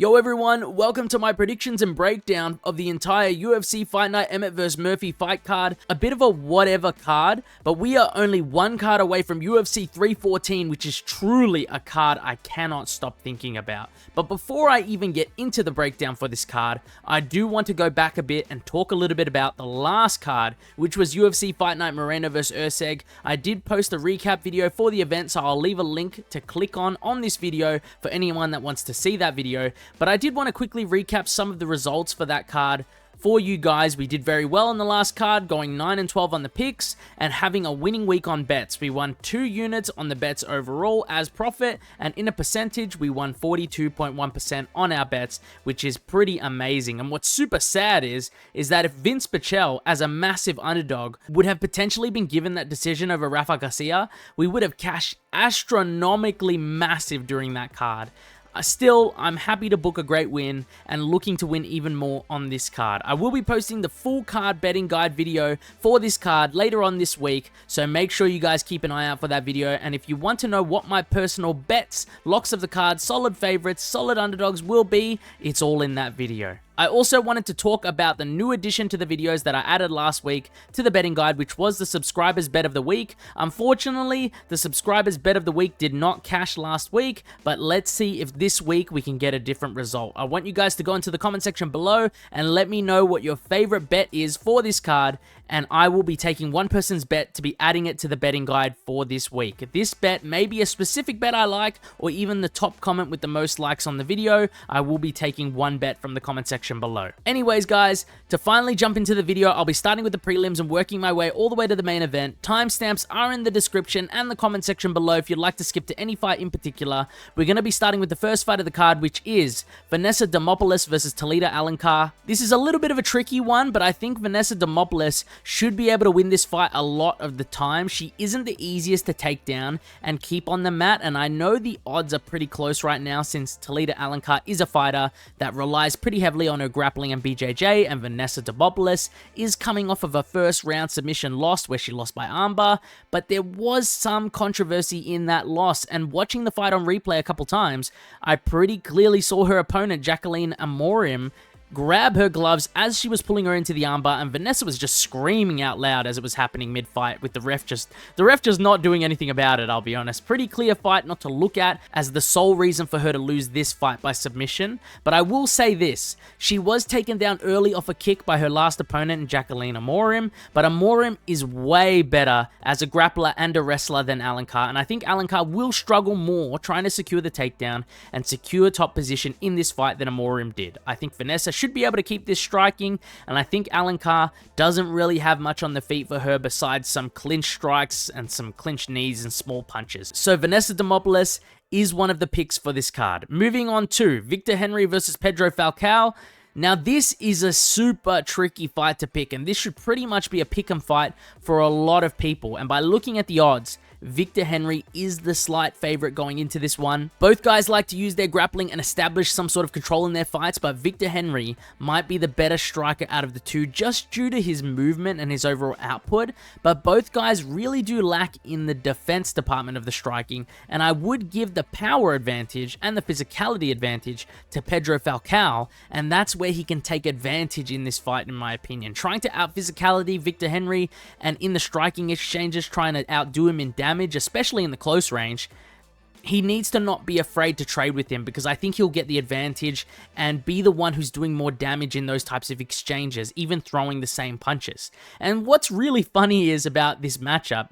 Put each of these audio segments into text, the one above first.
Yo everyone, welcome to my predictions and breakdown of the entire UFC Fight Night Emmett vs Murphy fight card. A bit of a whatever card, but we are only one card away from UFC 314, which is truly a card I cannot stop thinking about. But before I even get into the breakdown for this card, I do want to go back a bit and talk a little bit about the last card, which was UFC Fight Night Moreno vs Erceg. I did post a recap video for the event, so I'll leave a link to click on this video for anyone that wants to see that video. But I did want to quickly recap some of the results for that card for you guys. We did very well in the last card, going 9-12 on the picks and having a winning week on bets. We won 2 units on the bets overall as profit, and in a percentage, we won 42.1% on our bets, which is pretty amazing. And what's super sad is that if Vince Pichel, as a massive underdog, would have potentially been given that decision over Rafa Garcia, we would have cashed astronomically massive during that card. Still, I'm happy to book a great win and looking to win even more on this card. I will be posting the full card betting guide video for this card later on this week, so make sure you guys keep an eye out for that video. And if you want to know what my personal bets, locks of the card, solid favorites, solid underdogs will be, it's all in that video. I also wanted to talk about the new addition to the videos that I added last week to the betting guide, which was the subscribers bet of the week. Unfortunately, the subscribers bet of the week did not cash last week, but let's see if this week we can get a different result. I want you guys to go into the comment section below and let me know what your favorite bet is for this card, and I will be taking one person's bet to be adding it to the betting guide for this week. This bet may be a specific bet I like, or even the top comment with the most likes on the video. I will be taking one bet from the comment section below. Anyways guys, to finally jump into the video, I'll be starting with the prelims and working my way all the way to the main event. Timestamps are in the description and the comment section below if you'd like to skip to any fight in particular. We're going to be starting with the first fight of the card, which is Vanessa Demopoulos versus Talita Alencar. This is a little bit of a tricky one, but I think Vanessa Demopoulos should be able to win this fight a lot of the time. She isn't the easiest to take down and keep on the mat, and I know the odds are pretty close right now since Talita Alencar is a fighter that relies pretty heavily on her grappling and BJJ, and Vanessa Demopoulos is coming off of a first round submission loss where she lost by armbar, but there was some controversy in that loss, and watching the fight on replay a couple times, I pretty clearly saw her opponent Jacqueline Amorim grab her gloves as she was pulling her into the armbar, and Vanessa was just screaming out loud as it was happening mid-fight, with the ref just not doing anything about it, I'll be honest. Pretty clear fight not to look at as the sole reason for her to lose this fight by submission. But I will say this, she was taken down early off a kick by her last opponent, Jacqueline Amorim, but Amorim is way better as a grappler and a wrestler than Alencar, and I think Alencar will struggle more trying to secure the takedown and secure top position in this fight than Amorim did. I think Vanessa should be able to keep this striking, and I think Alencar doesn't really have much on the feet for her besides some clinch strikes and some clinch knees and small punches. So Vanessa Demopoulos is one of the picks for this card. Moving on to Victor Henry versus Pedro Falcao. Now this is a super tricky fight to pick, and this should pretty much be a pick'em fight for a lot of people, and by looking at the odds, Victor Henry is the slight favorite going into this one. Both guys like to use their grappling and establish some sort of control in their fights, but Victor Henry might be the better striker out of the two just due to his movement and his overall output, but both guys really do lack in the defense department of the striking, and I would give the power advantage and the physicality advantage to Pedro Falcao, and that's where he can take advantage in this fight in my opinion. Trying to out-physicality Victor Henry, and in the striking exchanges trying to outdo him in damage, especially in the close range, he needs to not be afraid to trade with him, because I think he'll get the advantage and be the one who's doing more damage in those types of exchanges, even throwing the same punches. And what's really funny is about this matchup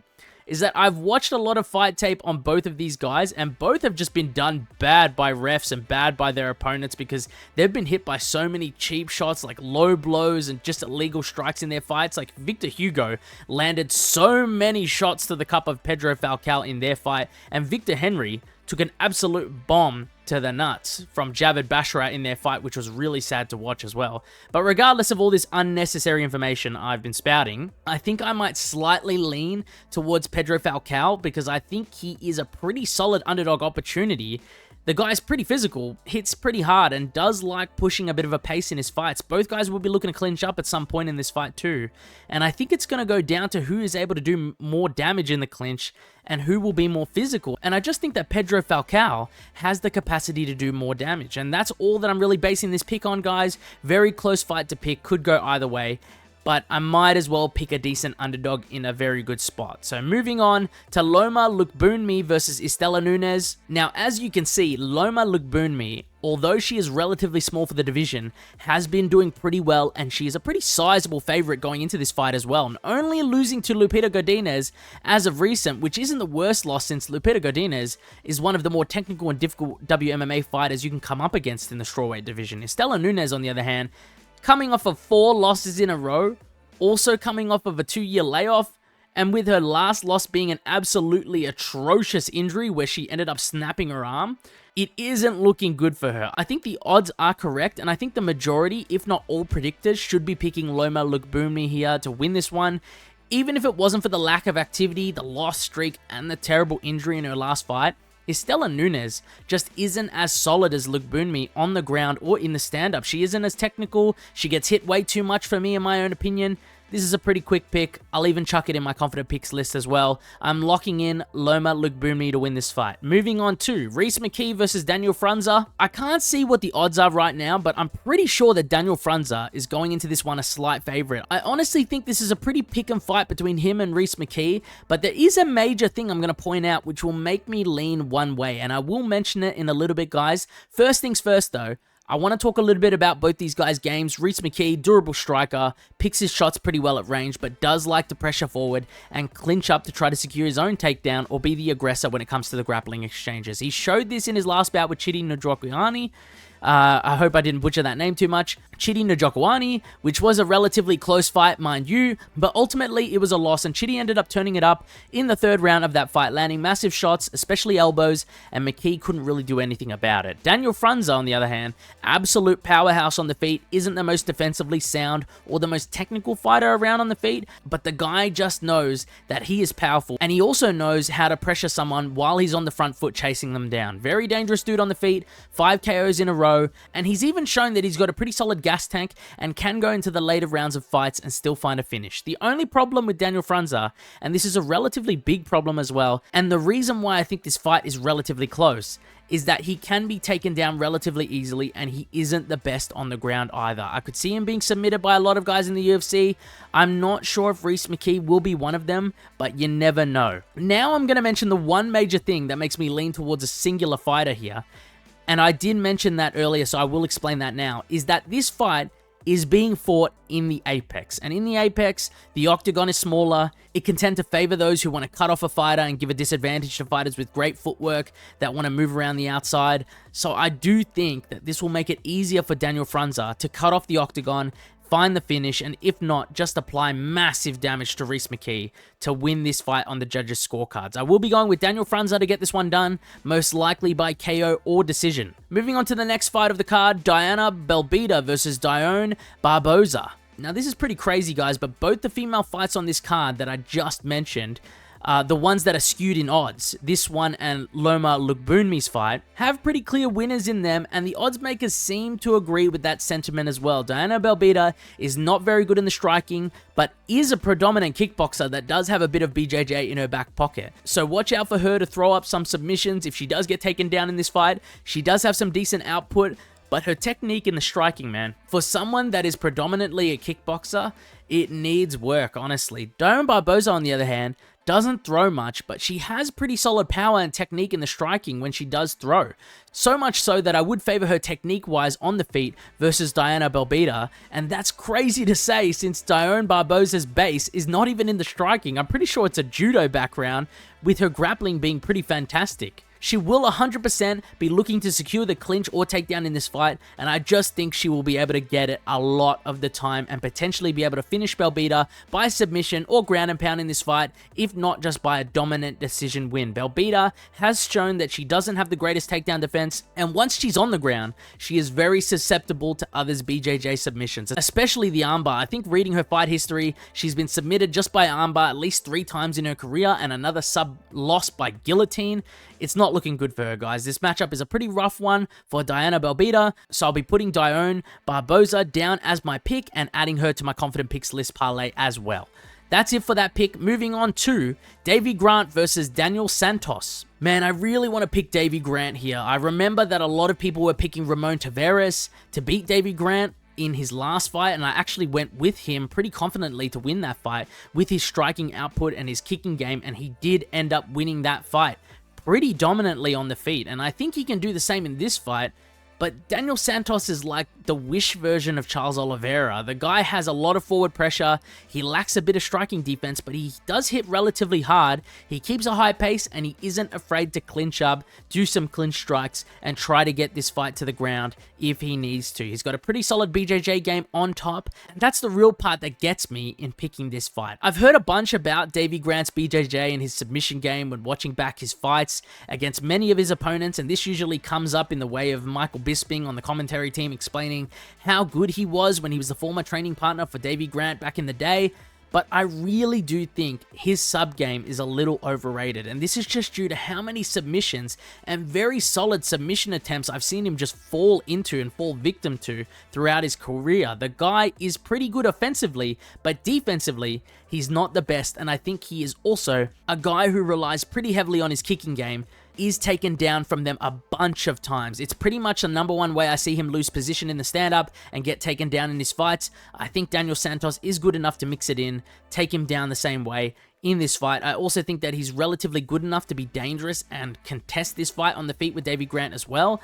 is that I've watched a lot of fight tape on both of these guys, and both have just been done bad by refs and bad by their opponents because they've been hit by so many cheap shots, like low blows and just illegal strikes in their fights. Like Victor Hugo landed so many shots to the cup of Pedro Falcao in their fight, and Victor Henry took an absolute bomb to the nuts from Javid Basharat in their fight, which was really sad to watch as well. But regardless of all this unnecessary information I've been spouting, I think I might slightly lean towards Pedro Falcao because I think he is a pretty solid underdog opportunity The guy's pretty physical, hits pretty hard, and does like pushing a bit of a pace in his fights. Both guys will be looking to clinch up at some point in this fight too, and I think it's going to go down to who is able to do more damage in the clinch and who will be more physical. And I just think that Pedro Falcao has the capacity to do more damage, and that's all that I'm really basing this pick on, guys. Very close fight to pick, could go either way, but I might as well pick a decent underdog in a very good spot. So moving on to Loma Lookboonmee versus Istela Nunes. Now, as you can see, Loma Lookboonmee, although she is relatively small for the division, has been doing pretty well, and she is a pretty sizable favorite going into this fight as well, and only losing to Lupita Godinez as of recent, which isn't the worst loss, since Lupita Godinez is one of the more technical and difficult WMMA fighters you can come up against in the strawweight division. Istela Nunes, on the other hand, coming off of 4 losses in a row, also coming off of a 2-year layoff, and with her last loss being an absolutely atrocious injury where she ended up snapping her arm, it isn't looking good for her. I think the odds are correct, and I think the majority, if not all predictors, should be picking Loma Lookboonmee here to win this one. Even if it wasn't for the lack of activity, the loss streak, and the terrible injury in her last fight, Istela Nunes just isn't as solid as Lookboonmee on the ground or in the stand-up. She isn't as technical. She gets hit way too much for me, in my own opinion. This is a pretty quick pick. I'll even chuck it in my confident picks list as well. I'm locking in Loma Lookboonmee to win this fight. Moving on to Rhys McKee versus Daniel Frunza. I can't see what the odds are right now, but I'm pretty sure that Daniel Frunza is going into this one a slight favorite. I honestly think this is a pretty pick and fight between him and Rhys McKee, but there is a major thing I'm going to point out which will make me lean one way, and I will mention it in a little bit, guys. First things first, though. I want to talk a little bit about both these guys' games. Rhys McKee, durable striker, picks his shots pretty well at range, but does like to pressure forward and clinch up to try to secure his own takedown or be the aggressor when it comes to the grappling exchanges. He showed this in his last bout with Chidi Nzechukwu. I hope I didn't butcher that name too much. Chidi Nzechukwu, which was a relatively close fight, mind you, but ultimately it was a loss, and Chidi ended up turning it up in the 3rd round of that fight, landing massive shots, especially elbows, and McKee couldn't really do anything about it. Daniel Frunza, on the other hand, absolute powerhouse on the feet, isn't the most defensively sound or the most technical fighter around on the feet, but the guy just knows that he is powerful, and he also knows how to pressure someone while he's on the front foot chasing them down. Very dangerous dude on the feet, 5 KOs in a row, and he's even shown that he's got a pretty solid gas tank and can go into the later rounds of fights and still find a finish. The only problem with Daniel Frunza, and this is a relatively big problem as well, and the reason why I think this fight is relatively close, is that he can be taken down relatively easily, and he isn't the best on the ground either. I could see him being submitted by a lot of guys in the UFC. I'm not sure if Rhys McKee will be one of them, but you never know. Now I'm going to mention the one major thing that makes me lean towards a singular fighter here, and I did mention that earlier, so I will explain that now, is that this fight is being fought in the Apex. And in the Apex, the octagon is smaller. It can tend to favor those who want to cut off a fighter and give a disadvantage to fighters with great footwork that want to move around the outside. So I do think that this will make it easier for Daniel Frunza to cut off the octagon, find the finish, and if not, just apply massive damage to Rhys McKee to win this fight on the judges' scorecards. I will be going with Daniel Frunza to get this one done, most likely by KO or decision. Moving on to the next fight of the card, Diana Belbita versus Dione Barbosa. Now, this is pretty crazy, guys, but both the female fights on this card that I just mentioned, the ones that are skewed in odds, this one and Loma Lookboonmee's fight, have pretty clear winners in them, and the odds makers seem to agree with that sentiment as well. Diana Belbita is not very good in the striking, but is a predominant kickboxer that does have a bit of BJJ in her back pocket. So watch out for her to throw up some submissions if she does get taken down in this fight. She does have some decent output, but her technique in the striking, man, for someone that is predominantly a kickboxer, it needs work, honestly. Dione Barbosa, on the other hand, doesn't throw much, but she has pretty solid power and technique in the striking when she does throw. So much so that I would favor her technique-wise on the feet versus Diana Belbita, and that's crazy to say since Dione Barbosa's base is not even in the striking. I'm pretty sure it's a judo background, with her grappling being pretty fantastic. She will 100% be looking to secure the clinch or takedown in this fight, and I just think she will be able to get it a lot of the time and potentially be able to finish Belbita by submission or ground and pound in this fight, if not just by a dominant decision win. Belbita has shown that she doesn't have the greatest takedown defense, and once she's on the ground, she is very susceptible to others' BJJ submissions, especially the armbar. I think reading her fight history, she's been submitted just by armbar at least 3 times in her career, and another sub loss by guillotine. it's not looking good for her, guys. This matchup is a pretty rough one for Diana Belbita, so I'll be putting Dione Barbosa down as my pick and adding her to my confident picks list parlay as well. That's it for that pick. Moving on to Davey Grant versus Daniel Santos. Man, I really want to pick Davey Grant here. I remember that a lot of people were picking Ramon Tavares to beat Davey Grant in his last fight, and I actually went with him pretty confidently to win that fight with his striking output and his kicking game, and he did end up winning that fight pretty dominantly on the feet, and I think he can do the same in this fight. But Daniel Santos is like the Wish version of Charles Oliveira. The guy has a lot of forward pressure, he lacks a bit of striking defense, but he does hit relatively hard, he keeps a high pace, and he isn't afraid to clinch up, do some clinch strikes, and try to get this fight to the ground if he needs to. He's got a pretty solid BJJ game on top, and that's the real part that gets me in picking this fight. I've heard a bunch about Davey Grant's BJJ and his submission game when watching back his fights against many of his opponents, and this usually comes up in the way of Michael Bisping on the commentary team explaining how good he was when he was the former training partner for Davey Grant back in the day. But I really do think his sub game is a little overrated, and this is just due to how many submissions and very solid submission attempts I've seen him just fall into and fall victim to throughout his career. The guy is pretty good offensively, but defensively, he's not the best, and I think he is also a guy who relies pretty heavily on his kicking game, is taken down from them a bunch of times. It's pretty much the number one way I see him lose position in the stand-up and get taken down in his fights. I think Daniel Santos is good enough to mix it in, take him down the same way in this fight. I also think that he's relatively good enough to be dangerous and contest this fight on the feet with Davey Grant as well.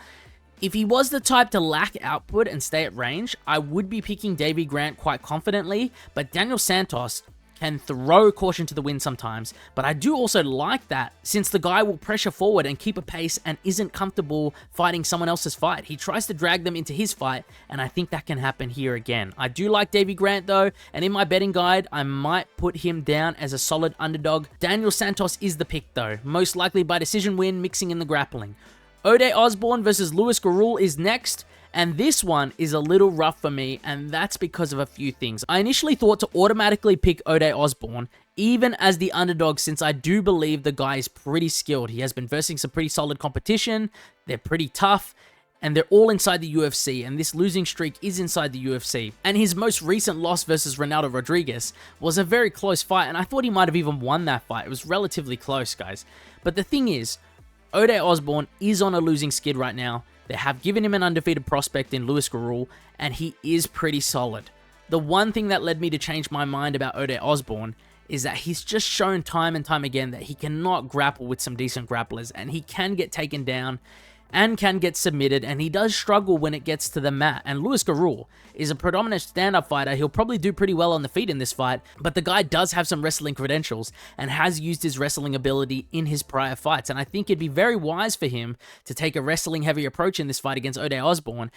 If he was the type to lack output and stay at range, I would be picking Davey Grant quite confidently, but Daniel Santos can throw caution to the wind sometimes, but I do also like that since the guy will pressure forward and keep a pace and isn't comfortable fighting someone else's fight. He tries to drag them into his fight, and I think that can happen here again. I do like Davey Grant though, and in my betting guide, I might put him down as a solid underdog. Daniel Santos is the pick though, most likely by decision win, mixing in the grappling. Osbourne versus Louis Gurule is next. And this one is a little rough for me, and that's because of a few things. I initially thought to automatically pick Osbourne, even as the underdog, since I do believe the guy is pretty skilled. He has been versing some pretty solid competition, they're pretty tough, and they're all inside the UFC, and this losing streak is inside the UFC. And his most recent loss versus Ronaldo Rodriguez was a very close fight, and I thought he might have even won that fight. It was relatively close, guys. But the thing is, Osbourne is on a losing skid right now. They have given him an undefeated prospect in Louis Gurule, and he is pretty solid. The one thing that led me to change my mind about Osbourne is that he's just shown time and time again that he cannot grapple with some decent grapplers, and he can get taken down and can get submitted, and he does struggle when it gets to the mat. And Louis Gurule is a predominant stand-up fighter. He'll probably do pretty well on the feet in this fight, but the guy does have some wrestling credentials and has used his wrestling ability in his prior fights, and I think it'd be very wise for him to take a wrestling-heavy approach in this fight against Osbourne.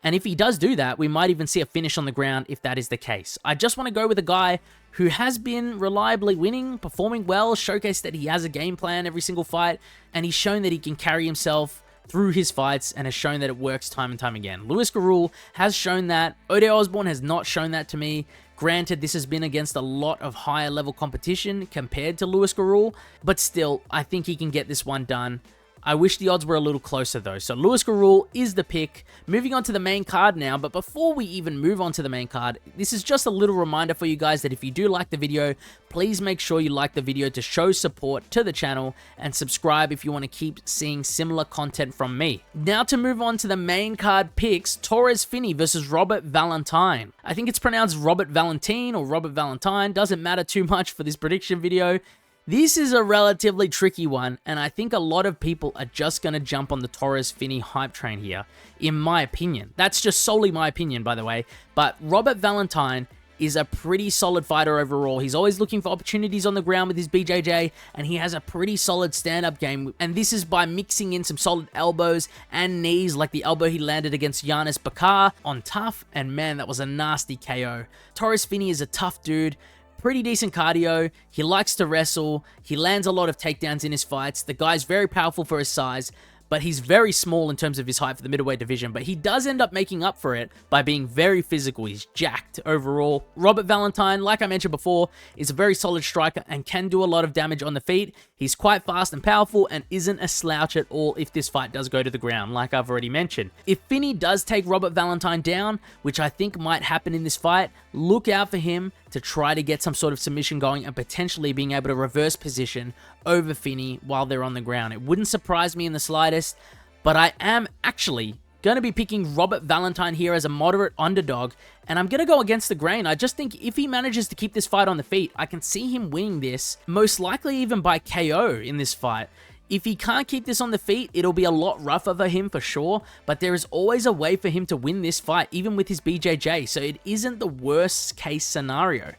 And if he does do that, we might even see a finish on the ground if that is the case. I just want to go with a guy who has been reliably winning, performing well, showcased that he has a game plan every single fight, and he's shown that he can carry himself through his fights and has shown that it works time and time again. Louis Gurule has shown that. Osbourne has not shown that to me. Granted, this has been against a lot of higher level competition compared to Louis Gurule, but still, I think he can get this one done. I wish the odds were a little closer though. So Louis Gurule is the pick. Moving on to the main card now, but before we even move on to the main card, this is just a little reminder for you guys that if you do like the video, please make sure you like the video to show support to the channel and subscribe if you want to keep seeing similar content from me. Now to move on to the main card picks, Torrez Finney versus Robert Valentin. I think it's pronounced Robert Valentin or Robert Valentine, doesn't matter too much for this prediction video. This is a relatively tricky one, and I think a lot of people are just going to jump on the Torrez Finney hype train here, in my opinion. That's just solely my opinion, by the way, but Robert Valentin is a pretty solid fighter overall. He's always looking for opportunities on the ground with his BJJ, and he has a pretty solid stand-up game, and this is by mixing in some solid elbows and knees, like the elbow he landed against Giannis Bakar on Tough, and man, that was a nasty KO. Torrez Finney is a tough dude, pretty decent cardio, he likes to wrestle, he lands a lot of takedowns in his fights, the guy's very powerful for his size, but he's very small in terms of his height for the middleweight division, but he does end up making up for it by being very physical. He's jacked overall. Robert Valentin, like I mentioned before, is a very solid striker and can do a lot of damage on the feet. He's quite fast and powerful and isn't a slouch at all if this fight does go to the ground, like I've already mentioned. If Finney does take Robert Valentin down, which I think might happen in this fight, look out for him to try to get some sort of submission going and potentially being able to reverse position over Finney while they're on the ground. It wouldn't surprise me in the slightest, but I am actually going to be picking Robert Valentin here as a moderate underdog, and I'm going to go against the grain. I just think if he manages to keep this fight on the feet, I can see him winning this, most likely even by KO in this fight. If he can't keep this on the feet, it'll be a lot rougher for him for sure, but there is always a way for him to win this fight, even with his BJJ, so it isn't the worst case scenario.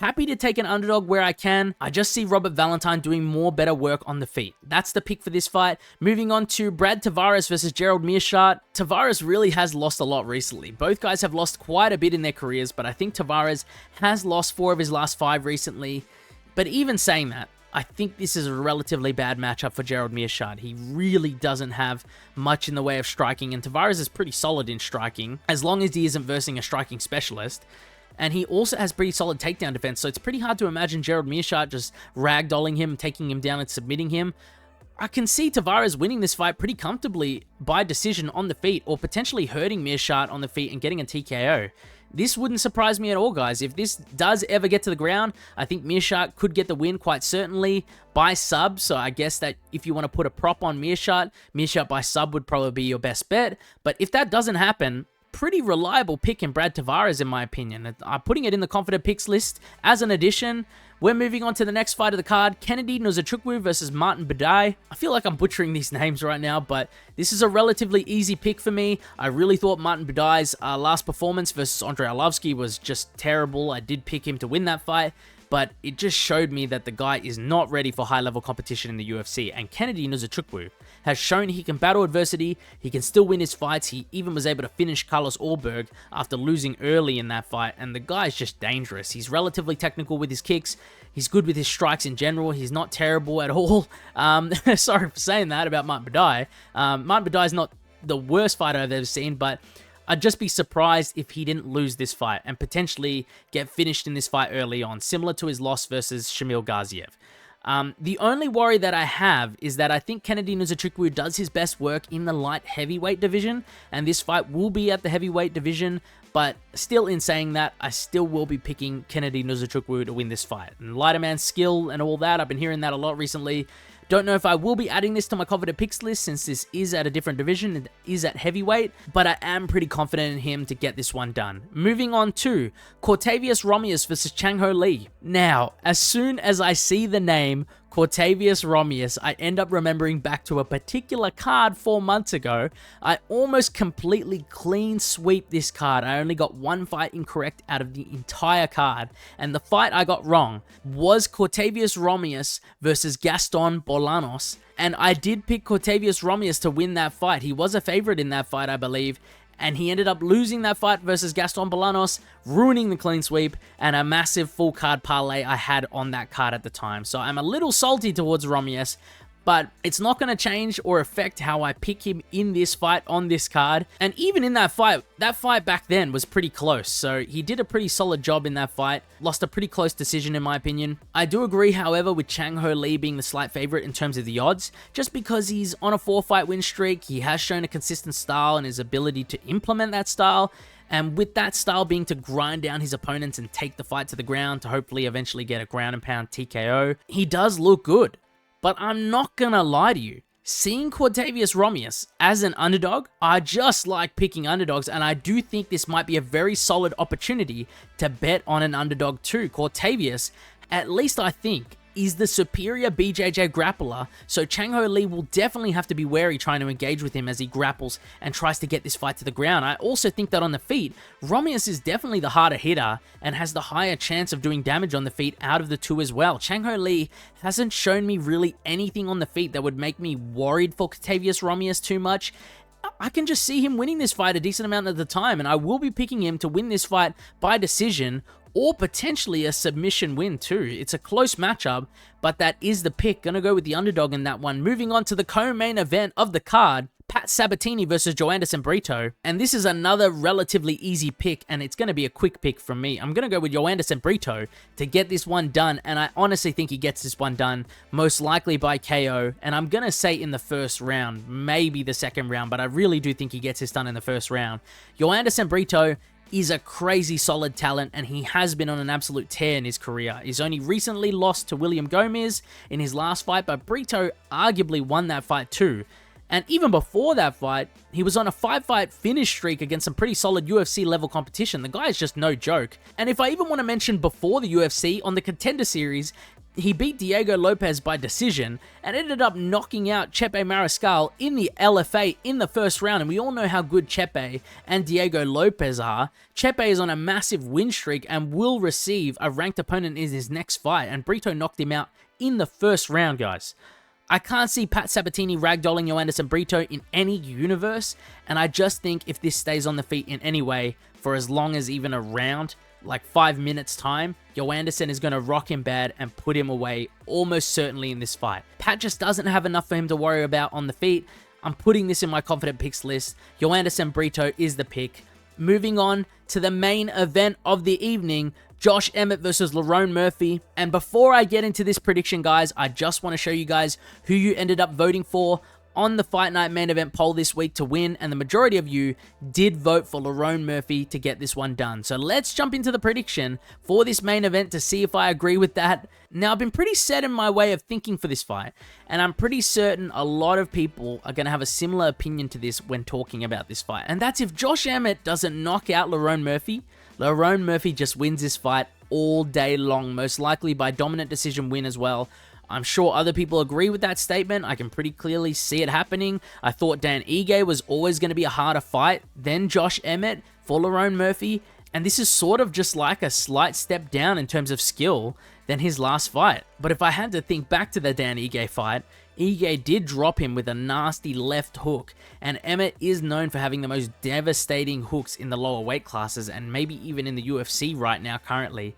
Happy to take an underdog where I can. I just see Robert Valentin doing more better work on the feet. That's the pick for this fight. Moving on to Brad Tavares versus Gerald Meerschaert. Tavares really has lost a lot recently. Both guys have lost quite a bit in their careers, but I think Tavares has lost 4 of his last 5 recently. But even saying that, I think this is a relatively bad matchup for Gerald Meerschaert. He really doesn't have much in the way of striking, and Tavares is pretty solid in striking, as long as he isn't versing a striking specialist. And he also has pretty solid takedown defense, so it's pretty hard to imagine Gerald Meerschaert just ragdolling him, taking him down and submitting him. I can see Tavares winning this fight pretty comfortably by decision on the feet, or potentially hurting Meerschaert on the feet and getting a TKO. This wouldn't surprise me at all, guys. If this does ever get to the ground, I think Meerschaert could get the win quite certainly by sub. So I guess that if you want to put a prop on Meerschaert by sub would probably be your best bet. But if that doesn't happen, pretty reliable pick in Brad Tavares, in my opinion. I'm putting it in the confident picks list as an addition. We're moving on to the next fight of the card, Kennedy Nzechukwu versus Martin Buday. I feel like I'm butchering these names right now, but this is a relatively easy pick for me. I really thought Martin Buday's last performance versus Andrei Arlovski was just terrible. I did pick him to win that fight, but it just showed me that the guy is not ready for high-level competition in the UFC, and Kennedy Nzechukwu has shown he can battle adversity, he can still win his fights. He even was able to finish Carlos Ulberg after losing early in that fight, and the guy's just dangerous. He's relatively technical with his kicks, he's good with his strikes in general, he's not terrible at all. Sorry for saying that about Martin Buday. Martin Buday's not the worst fighter I've ever seen, but I'd just be surprised if he didn't lose this fight and potentially get finished in this fight early on, similar to his loss versus Shamil Gaziev. The only worry that I have is that I think Kennedy Nzechukwu does his best work in the light heavyweight division, and this fight will be at the heavyweight division, but still in saying that, I still will be picking Kennedy Nzechukwu to win this fight. And lighter man skill and all that, I've been hearing that a lot recently. Don't know if I will be adding this to my confident picks list since this is at a different division, it is at heavyweight, but I am pretty confident in him to get this one done. Moving on to Cortavious Romious versus Chang Ho Lee. Now, as soon as I see the name Cortavious Romious, I end up remembering back to a particular card 4 months ago. I almost completely clean sweep this card. I only got 1 fight incorrect out of the entire card, and the fight I got wrong was Cortavious Romious versus Gaston Bolanos, and I did pick Cortavious Romious to win that fight. He was a favorite in that fight, I believe, and he ended up losing that fight versus Gaston Bolanos, ruining the clean sweep, and a massive full card parlay I had on that card at the time. So I'm a little salty towards Romious, but it's not going to change or affect how I pick him in this fight on this card. And even in that fight back then was pretty close, so he did a pretty solid job in that fight. Lost a pretty close decision in my opinion. I do agree, however, with Chang Ho Lee being the slight favorite in terms of the odds, just because he's on a 4-fight win streak. He has shown a consistent style and his ability to implement that style. And with that style being to grind down his opponents and take the fight to the ground to hopefully eventually get a ground and pound TKO, he does look good. But I'm not gonna lie to you, seeing Cortavious Romious as an underdog, I just like picking underdogs, and I do think this might be a very solid opportunity to bet on an underdog too. Cortavious, at least I think, is the superior BJJ grappler, so Chang Ho Lee will definitely have to be wary trying to engage with him as he grapples and tries to get this fight to the ground. I also think that on the feet, Romious is definitely the harder hitter and has the higher chance of doing damage on the feet out of the two as well. Chang Ho Lee hasn't shown me really anything on the feet that would make me worried for Cortavious Romious too much. I can just see him winning this fight a decent amount of the time, and I will be picking him to win this fight by decision or potentially a submission win too. It's a close matchup, but that is the pick. Gonna go with the underdog in that one. Moving on to the co-main event of the card, Pat Sabatini versus Joanderson Brito. And this is another relatively easy pick, and it's going to be a quick pick from me. I'm going to go with Joanderson Brito to get this one done, and I honestly think he gets this one done, most likely by KO, and I'm going to say in the first round, maybe the second round, but I really do think he gets this done in the first round. Joanderson Brito is a crazy solid talent, and he has been on an absolute tear in his career. He's only recently lost to William Gomez in his last fight, but Brito arguably won that fight too. And even before that fight, he was on a 5-fight finish streak against some pretty solid UFC level competition. The guy is just no joke. And if I even want to mention before the UFC, on the Contender Series, he beat Diego Lopez by decision and ended up knocking out Chepe Mariscal in the LFA in the first round. And we all know how good Chepe and Diego Lopez are. Chepe is on a massive win streak and will receive a ranked opponent in his next fight. And Brito knocked him out in the first round, guys. I can't see Pat Sabatini ragdolling Joanderson Brito in any universe, and I just think if this stays on the feet in any way for as long as even a round, like 5 minutes time, Joanderson is going to rock him bad and put him away almost certainly in this fight. Pat just doesn't have enough for him to worry about on the feet. I'm putting this in my confident picks list. Joanderson Brito is the pick. Moving on to the main event of the evening, Josh Emmett versus Lerone Murphy. And before I get into this prediction, guys, I just want to show you guys who you ended up voting for on the Fight Night main event poll this week to win, and the majority of you did vote for Lerone Murphy to get this one done. So let's jump into the prediction for this main event to see if I agree with that. Now, I've been pretty set in my way of thinking for this fight, and I'm pretty certain a lot of people are going to have a similar opinion to this when talking about this fight, and that's if Josh Emmett doesn't knock out Lerone Murphy, Lerone Murphy just wins this fight all day long, most likely by dominant decision win as well. I'm sure other people agree with that statement. I can pretty clearly see it happening. I thought Dan Ige was always going to be a harder fight than Josh Emmett for Lerone Murphy, and this is sort of just like a slight step down in terms of skill than his last fight. But if I had to think back to the Dan Ige fight, Ige did drop him with a nasty left hook, and Emmett is known for having the most devastating hooks in the lower weight classes and maybe even in the UFC right now currently.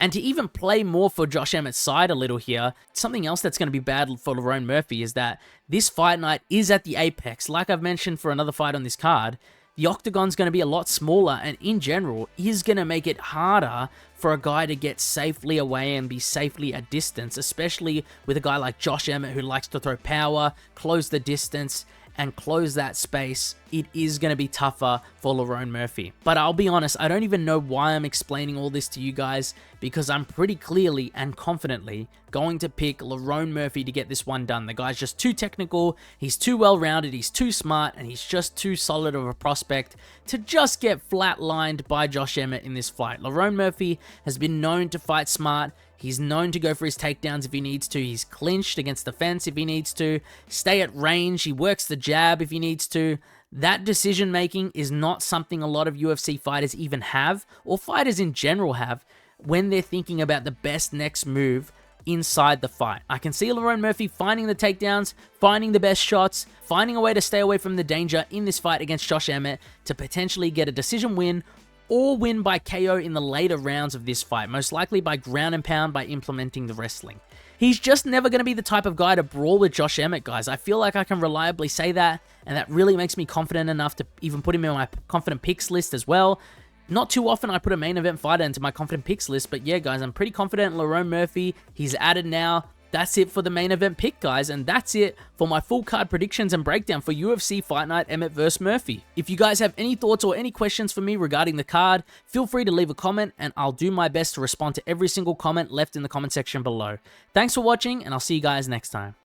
And to even play more for Josh Emmett's side a little here, something else that's going to be bad for Lerone Murphy is that this fight night is at the Apex. Like I've mentioned for another fight on this card, the octagon's going to be a lot smaller, and in general is going to make it harder for a guy to get safely away and be safely at distance, especially with a guy like Josh Emmett who likes to throw power, close the distance, and close that space. It is going to be tougher for Lerone Murphy. But I'll be honest, I don't even know why I'm explaining all this to you guys, because I'm pretty clearly and confidently going to pick Lerone Murphy to get this one done. The guy's just too technical, he's too well-rounded, he's too smart, and he's just too solid of a prospect to just get flatlined by Josh Emmett in this fight. Lerone Murphy has been known to fight smart. He's known to go for his takedowns if he needs to. He's clinched against the fence if he needs to. Stay at range. He works the jab if he needs to. That decision making is not something a lot of UFC fighters even have, or fighters in general have, when they're thinking about the best next move inside the fight. I can see Lerone Murphy finding the takedowns, finding the best shots, finding a way to stay away from the danger in this fight against Josh Emmett to potentially get a decision win or win by KO in the later rounds of this fight, most likely by ground and pound by implementing the wrestling. He's just never going to be the type of guy to brawl with Josh Emmett, guys. I feel like I can reliably say that, and that really makes me confident enough to even put him in my confident picks list as well. Not too often I put a main event fighter into my confident picks list, but yeah, guys, I'm pretty confident in Lerone Murphy. He's added now. That's it for the main event pick, guys, and that's it for my full card predictions and breakdown for UFC Fight Night Emmett vs Murphy. If you guys have any thoughts or any questions for me regarding the card, feel free to leave a comment, and I'll do my best to respond to every single comment left in the comment section below. Thanks for watching, and I'll see you guys next time.